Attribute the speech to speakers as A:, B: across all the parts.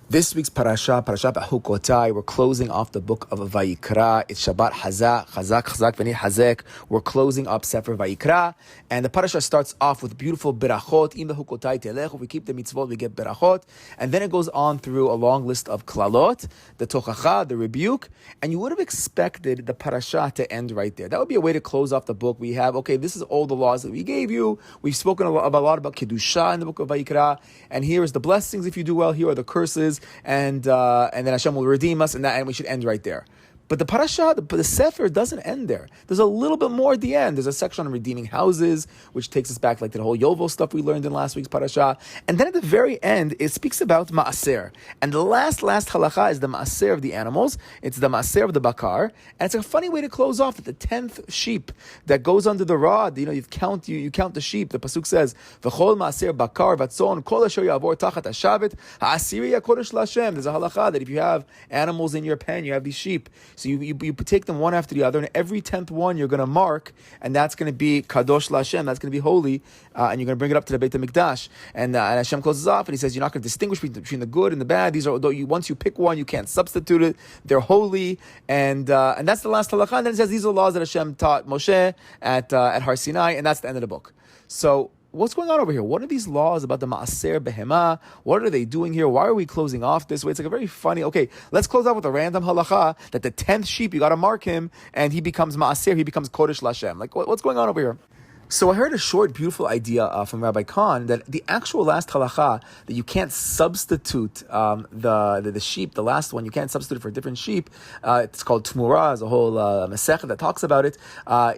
A: This week's parasha Behukotai, we're closing off the book of Vayikra. It's Shabbat Chazak V'ni Hazek. We're closing up Sefer Vayikra, and the parasha starts off with beautiful berachot. Im Behukotai telech. If we keep the mitzvot, we get berachot, and then it goes on through a long list of klalot, the tochacha, the rebuke, and you would have expected the parasha to end right there. That would be a way to close off the book. We have, okay, this is all the laws that we gave you. We've spoken a lot about kedusha in the book of Vayikra, and here is the blessings if you do well. Here are the curses. And then Hashem will redeem us, and we should end right there. But the parasha, the Sefer doesn't end there. There's a little bit more at the end. There's a section on redeeming houses, which takes us back like to the whole Yovel stuff we learned in last week's parasha. And then at the very end, it speaks about Ma'aser. And the last halacha is the Ma'aser of the animals. It's the Ma'aser of the Bakar. And it's a funny way to close off that the 10th sheep that goes under the rod, you count the sheep. The pasuk says, V'chol Ma'aser Bakar Vatzon Kol Asher Yavor Tachat HaShavet Ha'asiri HaKodesh LaHashem. There's a halacha that if you have animals in your pen, you have these sheep. So you take them one after the other, and every 10th one you're going to mark, and that's going to be Kadosh LaHashem, that's going to be holy, and you're going to bring it up to the Beit HaMikdash. And Hashem closes off, and He says, you're not going to distinguish between the good and the bad. These are, once you pick one, you can't substitute it. They're holy, and that's the last halakha. And then it says, these are the laws that Hashem taught Moshe at Har Sinai, and that's the end of the book. So, what's going on over here? What are these laws about the Ma'aser Behema? What are they doing here? Why are we closing off this way? It's like a very funny, okay, let's close out with a random halacha that the 10th sheep, you got to mark him, and he becomes Ma'aser, he becomes Kodesh LaHashem. Like, what's going on over here? So I heard a short, beautiful idea from Rabbi Khan that the actual last halacha, that you can't substitute the sheep, the last one, you can't substitute it for a different sheep. It's called Tmura, there's a whole Masechet that talks about it,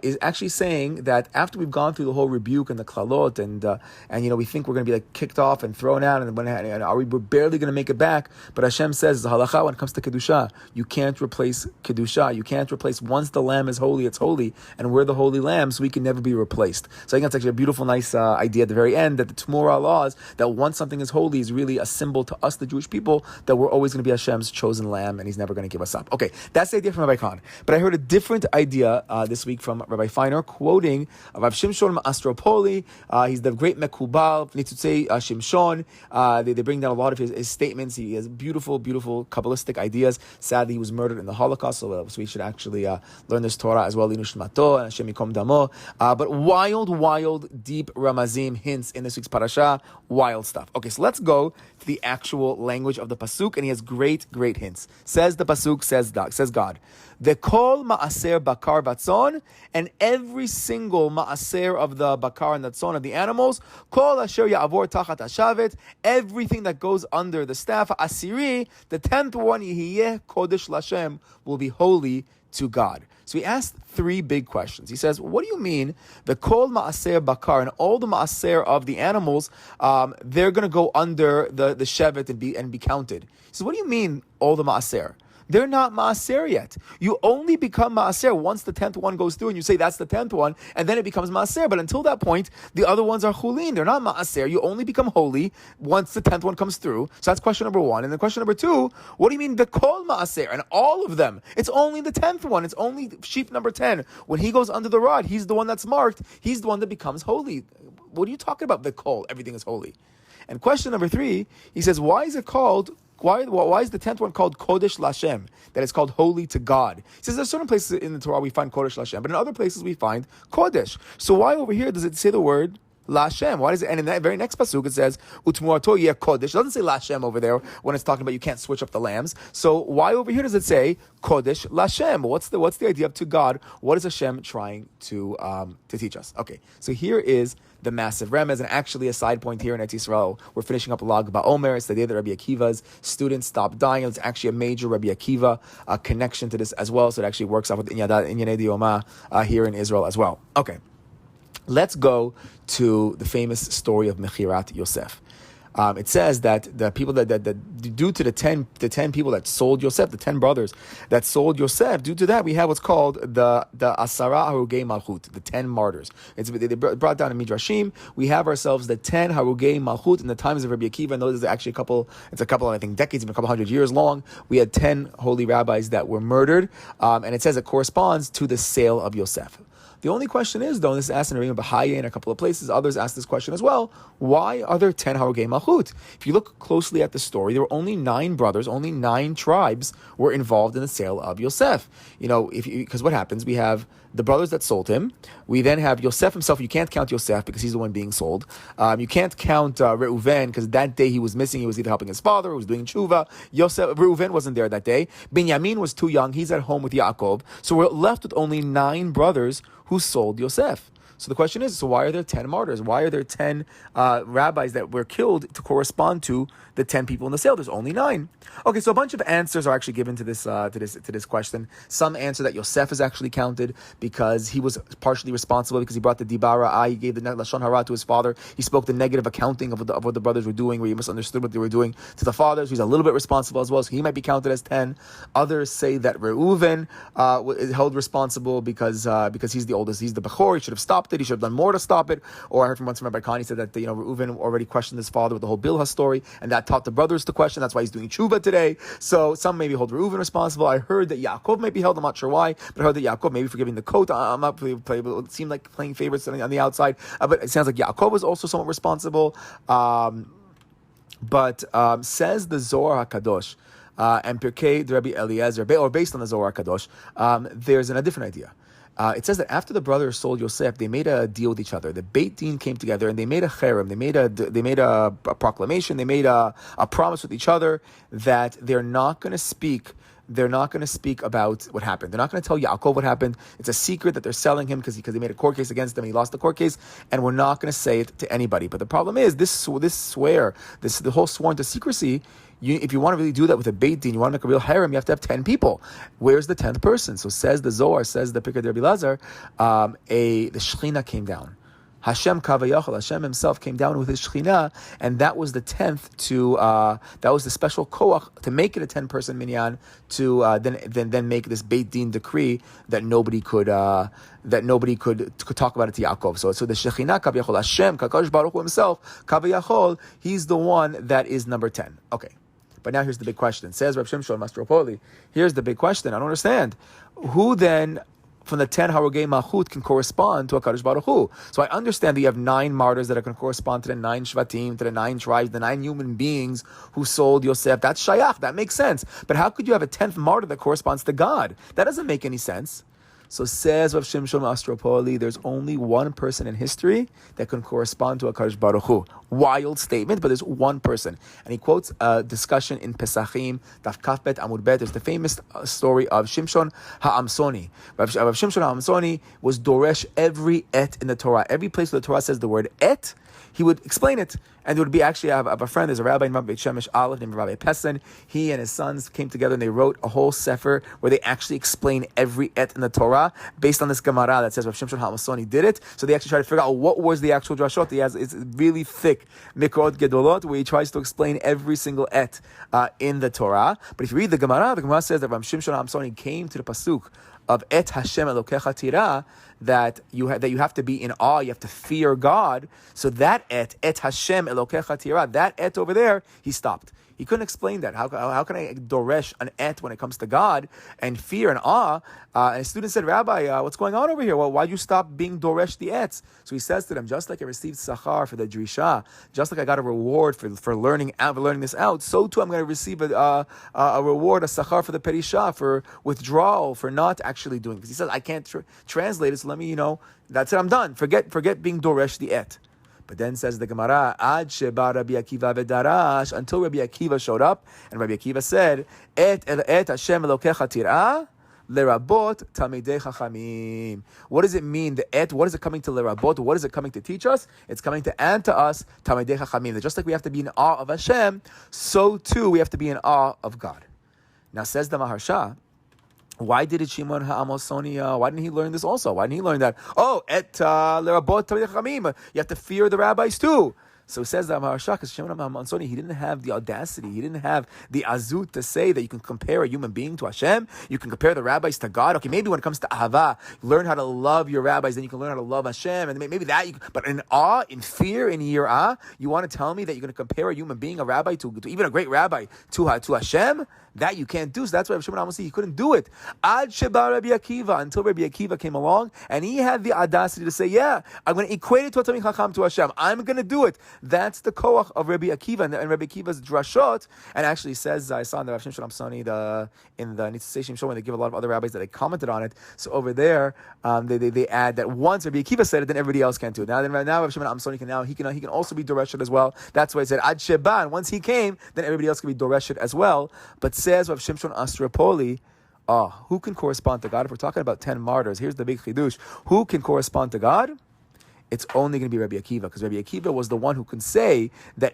A: is actually saying that after we've gone through the whole rebuke and the klalot, and we think we're going to be like kicked off and thrown out, and we're barely going to make it back, but Hashem says, the halacha when it comes to Kedusha, you can't replace Kedusha, you can't replace, once the lamb is holy, it's holy, and we're the holy lamb, so we can never be replaced. So I think that's actually a beautiful, nice idea at the very end, that the Tmura laws, that once something is holy, is really a symbol to us, the Jewish people, that we're always going to be Hashem's chosen lamb, and He's never going to give us up. Okay, that's the idea from Rabbi Khan. But I heard a different idea this week from Rabbi Feiner, quoting Rav Shimshon Astropoli. He's the great Mekubal, Nitzutzei Shimshon. They bring down a lot of his statements. He has beautiful, beautiful Kabbalistic ideas. Sadly, he was murdered in the Holocaust, so we should actually learn this Torah as well, Linu Shmato, and Hashem Yikom Damo. But wild, deep Ramazim hints in this week's parasha. Wild stuff. Okay, so let's go to the actual language of the pasuk, and he has great hints. Says the pasuk, says God. The kol ma'aser bakar vatzon, and every single ma'aser of the bakar and the tzon of the animals, kol asher ya'avor tachat hashavet, everything that goes under the staff, asiri, the 10th one, yihiyeh kodesh l'Hashem, will be holy to God. So he asked 3 big questions. He says, what do you mean the kol ma'aser bakar, and all the ma'aser of the animals, they're going to go under the shevet and be counted? He says, what do you mean all the ma'aser? They're not ma'aser yet. You only become ma'aser once the 10th one goes through and you say that's the 10th one, and then it becomes ma'aser. But until that point, the other ones are chulin. They're not ma'aser. You only become holy once the 10th one comes through. So that's question number 1. And then question number 2, what do you mean the kol ma'aser? And all of them, it's only the 10th one. It's only sheep number 10. When he goes under the rod, he's the one that's marked. He's the one that becomes holy. What are you talking about, the kol? Everything is holy. And question number 3, he says, why is the 10th one called Kodesh LaHashem? That it's called holy to God. He says there's certain places in the Torah we find Kodesh LaHashem, but in other places we find Kodesh. So why over here does it say the word LaHashem? Why does it? And in that very next pasuk it says Utmuato yeh Kodesh. It doesn't say LaHashem over there when it's talking about you can't switch up the lambs. So why over here does it say Kodesh LaHashem? What's the idea of to God? What is Hashem trying to teach us? Okay, so here is the massive remez, and actually a side point here in Eretz Yisrael, we're finishing up Lag BaOmer. It's the day that Rebbe Akiva's students stopped dying. It's actually a major Rebbe Akiva connection to this as well, so it actually works out with Inyanei Dioma here in Israel as well. Okay, let's go to the famous story of Mechirat Yosef. It says that the people that due to the 10 people that sold Yosef, the 10 brothers that sold Yosef, due to that we have what's called the Asara Harugei Malchut, the 10 martyrs. They brought down in Midrashim. We have ourselves the 10 Harugei Malchut in the times of Rebbe Akiva, and those are actually a couple I think decades, even a couple hundred years long. We had 10 holy rabbis that were murdered, and it says it corresponds to the sale of Yosef. The only question is, though, and this is asked in Rebbe Akiva in a couple of places, others ask this question as well, why are there 10 Harogei Malchut? If you look closely at the story, there were only 9 brothers, only 9 tribes were involved in the sale of Yosef. Because what happens, we have the brothers that sold him. We then have Yosef himself. You can't count Yosef because he's the one being sold. You can't count Reuven because that day he was missing. He was either helping his father or was doing tshuva. Reuven wasn't there that day. Binyamin was too young. He's at home with Yaakov. So we're left with only 9 brothers who sold Yosef. So the question is, so why are there 10 martyrs? Why are there 10 rabbis that were killed to correspond to the 10 people in the sale? There's only 9. Okay, so a bunch of answers are actually given to this question. Some answer that Yosef is actually counted because he was partially responsible because he brought the dibara. He gave the lashon hara to his father. He spoke the negative accounting of what the brothers were doing, where he misunderstood what they were doing to the fathers. He's a little bit responsible as well, so he might be counted as 10. Others say that Reuven is held responsible because he's the oldest. He's the Bechor. He should have stopped it. He should have done more to stop it. Or I heard from once from Rabbi Khan, he said that Reuven already questioned his father with the whole Bilhah story, and that taught the brothers to question. That's why he's doing tshuva today. So some maybe hold Reuven responsible. I heard that Yaakov might be held. I'm not sure why, but I heard that Yaakov maybe for giving the coat. I'm not playing. It seemed like playing favorites on the outside, but it sounds like Yaakov was also somewhat responsible. But says the Zohar HaKadosh and Pirkei the Rebbe Eliezer, or based on the Zohar HaKadosh, there's a different idea. It says that after the brothers sold Yosef, they made a deal with each other. The Beit Din came together and they made a cherem. They made a proclamation. They made a promise with each other that they're not going to speak. They're not going to speak about what happened. They're not going to tell Yaakov what happened. It's a secret that they're selling him because they made a court case against him. He lost the court case, and we're not going to say it to anybody. But the problem is the whole sworn to secrecy. If you want to really do that with a Beit Din, you want to make a real harem, you have to have 10 people. Where's the 10th person? So says the Zohar, says the Pirkei Rebbe Eliezer, the Shechina came down. Hashem Kavayachal, Hashem himself came down with his Shechina, and that was the 10th that was the special koach to make it a 10-person minyan to then make this Beit Din decree that nobody could talk about it to Yaakov. So the Shechina Kavayachal, Hashem, Kakadosh Baruch Hu himself, Kavayachal, he's the one that is number 10. Okay. But now here's the big question. Says Rav Shimshon Mastropoli. Here's the big question. I don't understand. Who then from the 10 Harogei Malchut can correspond to HaKadosh Baruch Hu? So I understand that you have 9 martyrs that are going to correspond to the 9 Shvatim, to the 9 tribes, the 9 human beings who sold Yosef. That's Shayach. That makes sense. But how could you have a 10th martyr that corresponds to God? That doesn't make any sense. So says Rav Shimshon Mastropoli, there's only one person in history that can correspond to HaKadosh Baruch Hu. Wild statement, but there's one person. And he quotes a discussion in Pesachim, Daf Kaf Bet Amud Bet. There's the famous story of Shimshon HaAmsoni. Rav Shimshon HaAmsoni was doresh every et in the Torah. Every place where the Torah says the word et, he would explain it. And there would be actually, I have a friend, there's a rabbi in Beit Shemesh Aleph named Rabbi Pesen. He and his sons came together and they wrote a whole sefer where they actually explain every et in the Torah based on this Gemara that says Rav Shimshon HaAmsoni did it. So they actually try to figure out what was the actual drashot. It's really thick Mikrot Gedolot where he tries to explain every single et in the Torah. But if you read the Gemara says that Rav Shimshon HaAmsoni came to the pasuk of et Hashem Elokecha Tira, that you have to be in awe, you have to fear God. So that et Hashem Elokecha Tira, that et over there, he stopped. He couldn't explain that. How can I doresh an et when it comes to God and fear and awe? And a student said, Rabbi, what's going on over here? Well, why'd you stop being doresh the ets? So he says to them, just like I received sachar for the drisha, just like I got a reward for learning this out, so too I'm going to receive a reward, a sachar for the perisha, for withdrawal, for not actually doing. Because he says, I can't translate it, so let me, that's it, I'm done. Forget being doresh the et. But then says the Gemara, Ad sheba Rebbe Akiva v'darash, until Rebbe Akiva showed up, and Rebbe Akiva said, Et Hashem Elokecha tir'ah, lerabot talmidei chachamim. What does it mean, the et? What is it coming to lerabot? What is it coming to teach us? It's coming to add to us talmidei chachamim. That just like we have to be in awe of Hashem, so too we have to be in awe of God. Now says the Maharsha, why did Shimon HaAmosoni, why didn't he learn this also? Why didn't he learn that? Et lerabot talmidei chachamim. You have to fear the rabbis too. So it says that Maharsha, because Shimon HaAmosoni, he didn't have the audacity, he didn't have the azut to say that you can compare a human being to Hashem, you can compare the rabbis to God. Okay, maybe when it comes to ahava, learn how to love your rabbis, then you can learn how to love Hashem, and maybe that, but in awe, in fear, in yirah, you want to tell me that you're going to compare a human being, a rabbi, to even a great rabbi, to Hashem? That you can't do. So that's why Rav Shimon he couldn't do it. Ad Sheba Rebbe Akiva, until Rebbe Akiva came along, and he had the audacity to say, yeah, I'm going to equate it to a Talmid Chacham to Hashem. I'm going to do it. That's the koach of Rebbe Akiva, and Rebbe Akiva's drashot, and actually says, I saw in the Rav Shimon Sani, in the Nitzah show, when they give a lot of other rabbis that they commented on it. So over there, they add that once Rebbe Akiva said it, then everybody else can too. Now Rav Shimon Amsoni can also be doreshet as well. That's why I said Ad Sheba, and once he came, then everybody else can be doreshet as well. But says Rav Shimshon Astropoli, who can correspond to God? If we're talking about 10 martyrs, here's the big chidush. Who can correspond to God? It's only going to be Rebbe Akiva, because Rebbe Akiva was the one who can say that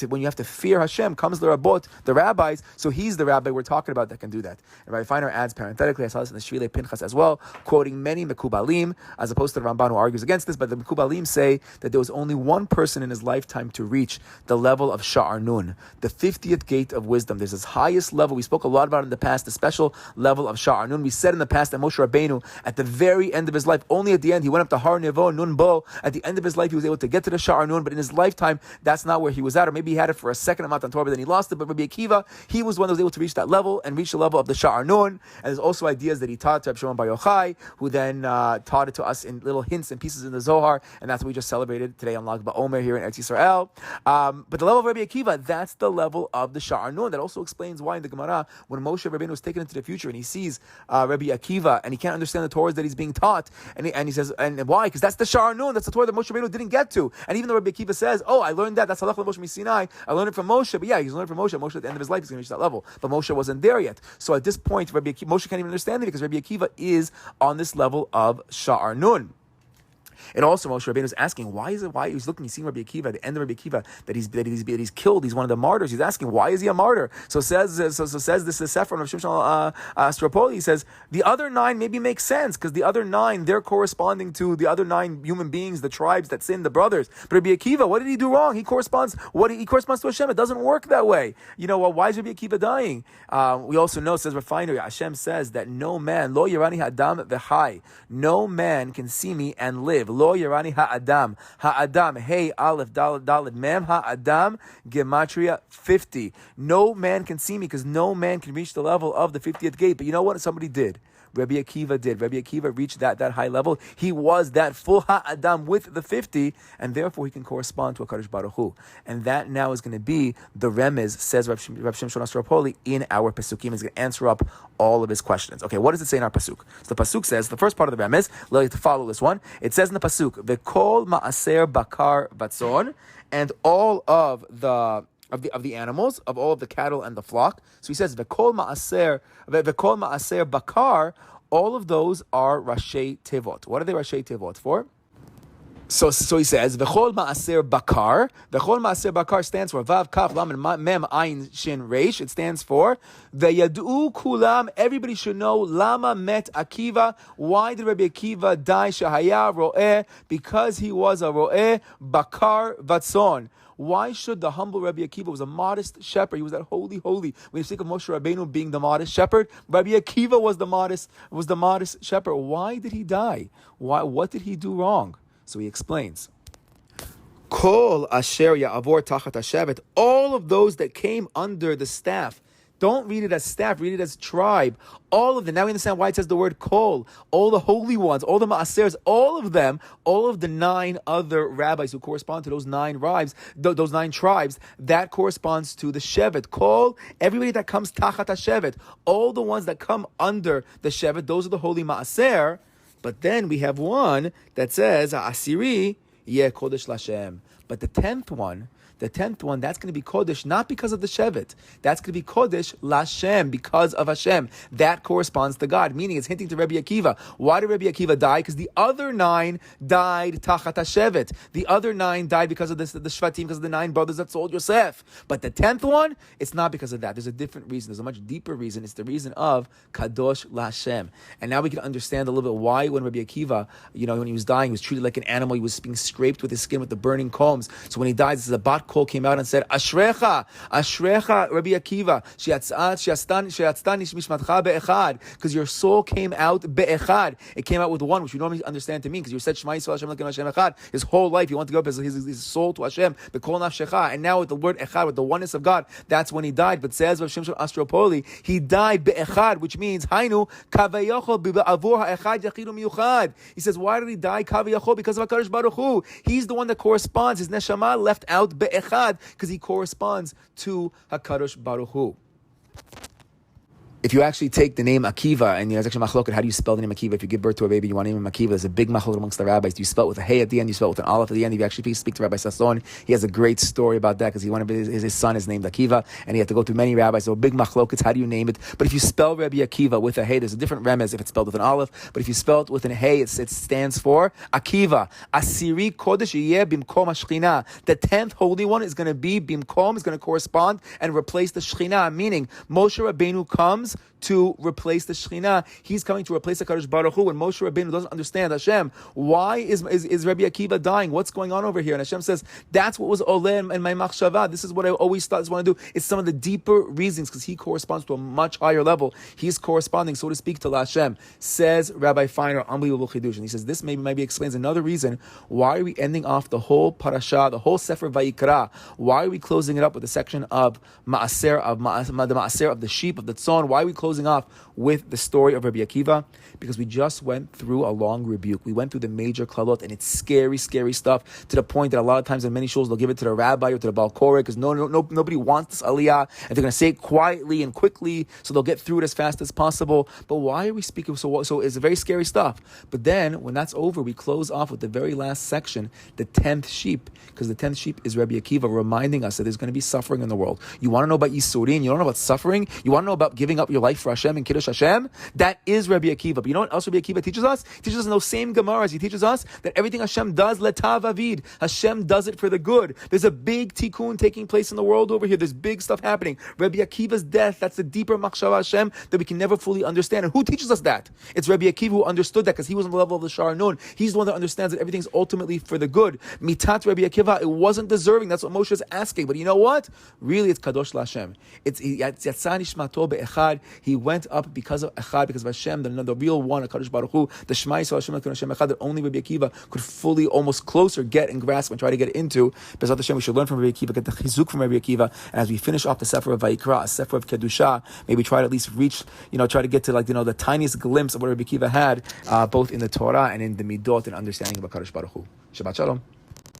A: when you have to fear Hashem, comes the rabbot, the rabbis, so he's the rabbi we're talking about that can do that. And Rabbi Feiner adds parenthetically, I saw this in the Shvilei Pinchas as well, quoting many Mekubalim, as opposed to the Ramban who argues against this, but the Mekubalim say that there was only one person in his lifetime to reach the level of Sha'ar Nun, the 50th gate of wisdom. There's this highest level, we spoke a lot about it in the past, the special level of Sha'ar Nun. We said in the past that Moshe Rabbeinu, at the very end of his life, only at the end, he went up to Har Nevo, Nun Bo, at the end of his life, he was able to get to the Sha'ar Nun, but in his lifetime, that's not where he was at, or maybe he had it for a second amount on Torah, but then he lost it. But Rebbe Akiva, he was one that was able to reach that level and reach the level of the Sha'ar Nun. And there's also ideas that he taught to Reb Shimon Bar Yochai, who then taught it to us in little hints and pieces in the Zohar, and that's what we just celebrated today on Lag BaOmer here in Eretz Yisrael. But the level of Rebbe Akiva, that's the level of the Sha'ar Nun. That also explains why in the Gemara, when Moshe Rabbeinu was taken into the future and he sees Rebbe Akiva and he can't understand the Torahs that he's being taught, and he says, and why? Because that's the Sha'ar Nun, that's the Torah that Moshe Rabbeinu didn't get to. And even though Rebbe Akiva says, I learned that's Halach Moshe Sinai, I learned it from Moshe, but yeah, he's learned from Moshe. Moshe at the end of his life is going to reach that level, but Moshe wasn't there yet. So at this point, Moshe can't even understand it because Rebbe Akiva is on this level of Sha'ar Nun. And also Moshe Rabbeinu is asking, why he's looking, he's seeing Rebbe Akiva at the end of Rebbe Akiva that he's killed, he's one of the martyrs. He's asking, why is he a martyr? So says this the Sefer of Shimshon Astropoli. He says the other 9 maybe makes sense because the other 9 they're corresponding to the other 9 human beings, the tribes that sinned, the brothers. But Rebbe Akiva, what did he do wrong? He corresponds to Hashem. It doesn't work that way. Why is Rebbe Akiva dying? We also know, says Refinery, Hashem says that no man, lo yarani ha'adam v'chai, no man can see me and live. Lo Yarani Ha'adam, Hey Aleph Daled Mem Ha'adam, Gematria 50. No man can see me because no man can reach the level of the 50th gate. But you know what? Somebody did. Rebbe Akiva did. Rebbe Akiva reached that high level. He was that full Ha'adam with the 50, and therefore he can correspond to a Kadosh Baruch Hu. And that now is going to be the remez, says Rav Shimshon Astropoli, in our Pesukim. He's going to answer up all of his questions. Okay, what does it say in our Pasuk? So the Pasuk says, the first part of the remez, let's follow this one. It says in the Pasuk, V'kol ma'aser bakar vatzon, and all of the animals, of all of the cattle and the flock. So he says, V'kol ma'aser bakar, all of those are Rashi Tevot. What are they Rashi Tevot for? So he says, V'chol ma'aser bakar. V'chol ma'aser bakar stands for Vav Kaf Lam and Mem Ayin Shin Reish. It stands for V'yadu Kulam. Everybody should know Lama Met Akiva. Why did Rebbe Akiva die? Shahaya Ro'eh, because he was a Ro'eh Bakar Vatzon. Why should the humble Rebbe Akiva was a modest shepherd? He was that holy. When you think of Moshe Rabbeinu being the modest shepherd, Rebbe Akiva was the modest shepherd. Why did he die? What did he do wrong? So he explains. Kol asher ya'avor tachat hashevet, all of those that came under the staff. Don't read it as staff, read it as tribe. All of them. Now we understand why it says the word kol. All the holy ones, all the maasers, all of them, all of the 9 other rabbis who correspond to those 9 tribes, that corresponds to the shevet. Kol, everybody that comes tachat hashevet, all the ones that come under the shevet, those are the holy maaser. But then we have one that says, Asiri, Yeh Kodesh Lashem. But the 10th one, that's going to be Kodesh, not because of the Shevet. That's going to be Kodesh Lashem, because of Hashem. That corresponds to God, meaning it's hinting to Rebbe Akiva. Why did Rebbe Akiva die? Because the other 9 died Tachat HaShevet. The other 9 died because of the Shvatim, because of the 9 brothers that sold Yosef. But the 10th one, it's not because of that. There's a different reason. There's a much deeper reason. It's the reason of Kadosh Lashem. And now we can understand a little bit why when Rebbe Akiva, when he was dying, he was treated like an animal. He was being scraped with his skin with the burning combs. So when he dies, this is a bat call came out and said, Ashrecha, Ashrecha, Rebbe Akiva, sheyatztani mishmatcha be'echad, because your soul came out be'echad. It came out with one, which we normally understand to mean, because you said Shema Yisrael Hashem Elokeinu Hashem Echad. His whole life, he wanted to go up his soul to Hashem, be'kol nafshecha. And now with the word echad, with the oneness of God, that's when he died. But says Rav Shimshon Astropoli, he died be'echad, which means Hainu kavayachol b'avur ha'echad yachidu miyuchad. He says, why did he die kavayachol? Because of HaKadosh Baruch Hu. He's the one that corresponds. His neshama left out be'echad because he corresponds to HaKadosh Baruch Hu. If you actually take the name Akiva, and there's actually machloket, how do you spell the name Akiva? If you give birth to a baby, you want to name him Akiva. There's a big machloket amongst the rabbis. Do you spell it with a hey at the end? Do you spell it with an aleph at the end? If you actually speak to Rabbi Sasson, he has a great story about that because his son is named Akiva, and he had to go through many rabbis. So big machlokets, how do you name it? But if you spell Rabbi Akiva with a hey, there's a different remez if it's spelled with an aleph. But if you spell it with an hey, it stands for Akiva. Asiri kodesh yeh bimkom hashchina. The 10th holy one is going to be bimkom, is going to correspond and replace the shchina. Meaning Moshe Rabbeinu comes to replace the Shekhinah. He's coming to replace the HaKadosh Baruch Hu. And Moshe Rabbeinu doesn't understand, Hashem, why is Rebbe Akiva dying? What's going on over here? And Hashem says, that's what was Oleh in my machshava. This is what I always thought I want to do. It's some of the deeper reasons because he corresponds to a much higher level. He's corresponding, so to speak, to Hashem. Says Rabbi Feiner, unbelievable chidush. And he says, this maybe explains another reason why are we ending off the whole parasha, the whole Sefer Vayikra? Why are we closing it up with a section of Ma'aser, the Ma'aser of the sheep, of the tzon? Why are we closing off with the story of Rebbe Akiva? Because we just went through a long rebuke. We went through the major klalot, and it's scary, scary stuff to the point that a lot of times in many shuls they'll give it to the rabbi or to the Baal Koreh because nobody wants this aliyah, and they're going to say it quietly and quickly so they'll get through it as fast as possible. But why are we speaking so it's very scary stuff? But then when that's over, we close off with the very last section, the 10th sheep, because the 10th sheep is Rebbe Akiva reminding us that there's going to be suffering in the world. You want to know about Yisurin? You don't know about suffering? You want to know about giving up your life for Hashem and Kiddush Hashem? That is Rebbe Akiva. But you know what else Rebbe Akiva teaches us? He teaches us in those same Gemaras. He teaches us that everything Hashem does, letav avid. Hashem does it for the good. There's a big tikkun taking place in the world over here. There's big stuff happening. Rebbe Akiva's death, that's the deeper machshava Hashem that we can never fully understand. And who teaches us that? It's Rebbe Akiva who understood that because he was on the level of the Shar Nun. He's the one that understands that everything's ultimately for the good. Mitat Rebbe Akiva, it wasn't deserving. That's what Moshe is asking. But you know what? Really, it's Kadosh LaHashem. It's Yatzah Nishmato Be'echad. He went up because of Echad, because of Hashem, the real one, HaKadosh Baruch Hu, the Shema Yisrael Hashem Elokeinu Hashem Echad, that only Rebbe Akiva could fully, almost closer get and grasp and try to get into. B'ezrat Hashem, we should learn from Rebbe Akiva, get the chizuk from Rebbe Akiva, and as we finish off the Sefer of Vayikra, a Sefer of Kedusha, maybe try to at least reach, try to get to the tiniest glimpse of what Rebbe Akiva had, both in the Torah and in the Midot and understanding of HaKadosh Baruch Hu. Shabbat Shalom.